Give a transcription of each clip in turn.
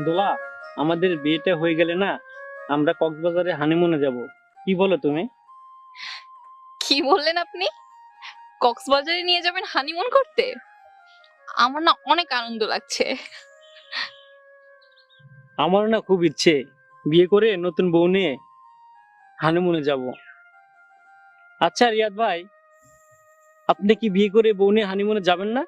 দোলা, আমাদের বিয়েটা হয়ে গেলে না, আমরা কক্সবাজারে হানিমুনে যাব। কি বলো তুমি? কি বললেন আপনি? কক্সবাজারে নিয়ে যাবেন হানিমুন করতে? আমার না অনেক আনন্দ লাগছে। আমার না খুব ইচ্ছে বিয়ে করে নতুন বউ নিয়ে হানিমুনে যাব। আচ্ছা রিয়াদ ভাই, আপনি কি বিয়ে করে বউ নিয়ে হানিমুনে যাবেন না?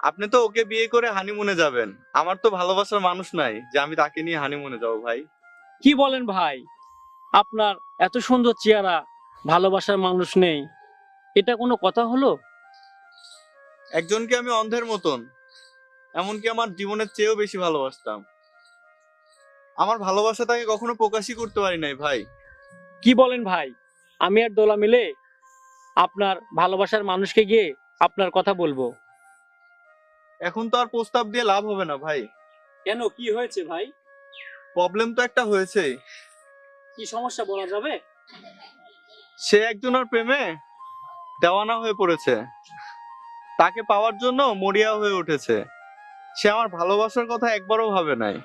আপনি তো ওকে বিয়ে করে হানিমুনে যাবেন। আমার তো ভালোবাসার মানুষ নাই যে আমি তাকে নিয়ে হানিমুনে যাবো ভাই। কি বলেন ভাই? আপনার এত সুন্দর চেহারা, ভালোবাসার মানুষ নেই, এটা কোনো কথা হলো? একজনকে আমি অন্ধের মতন, এমনকি আমার জীবনের চেয়েও বেশি ভালোবাসতাম। আমার ভালোবাসা তাকে কখনো প্রকাশই করতে পারি নাই ভাই। কি বলেন ভাই? আমি আর দোলা মিলে আপনার ভালোবাসার মানুষকে গিয়ে আপনার কথা বলবো। এখন তো আর প্রস্তাব দিয়ে লাভ হবে না ভাই। কেন, কি হয়েছে ভাই? প্রবলেম তো একটা হয়েছে। কি সমস্যা বলা যাবে? সে একজনের প্রেমে দেওয়ানা হয়ে পড়েছে, তাকে পাওয়ার জন্য মরিয়া হয়ে উঠেছে। সে আমার ভালোবাসার কথা একবারও ভাবে নাই।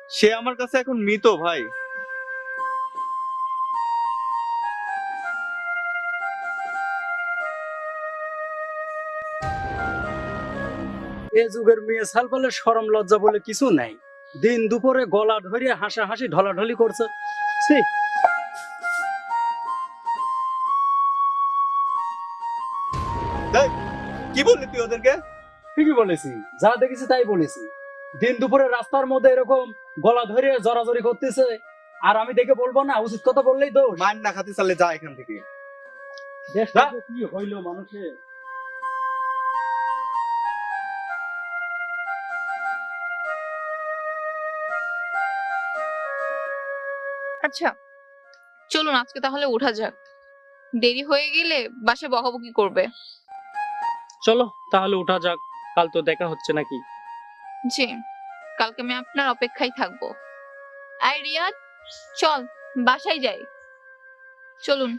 সে আমার কাছে এখন মৃত ভাই। এ যুগের মেয়ে সালপালের শরম লজ্জা বলে কিছু নাই। দিন দুপুরে গলা ধরিয়ে হাসাহাসি ঢলাঢলি করছে। ছি! এই, কি বললি তুই ওদেরকে? ঠিকই বলেছি, যা দেখেছি তাই বলেছি। দিন দুপুরে রাস্তার মধ্যে এরকম গলা ধরিয়ে জড়াজড়ি করতেছে, আর আমি দেখে বলবো না? উচিত কথা বললেই দোষ। মার না খাতে চালে যা এখান থেকে। দেশটা যে কি হইলো মানুষের। আচ্ছা, চলুন আজকে তাহলে উঠা যাক। দেরি হয়ে গেলে বাসে বকাবকি করবে। চলো তাহলে উঠা যাক, কাল তো দেখা হচ্ছে নাকি। জি, কালকে আমি আপনার অপেক্ষায় থাকবো। আই রিয়াদ, চল বাসায় যাই। চলুন।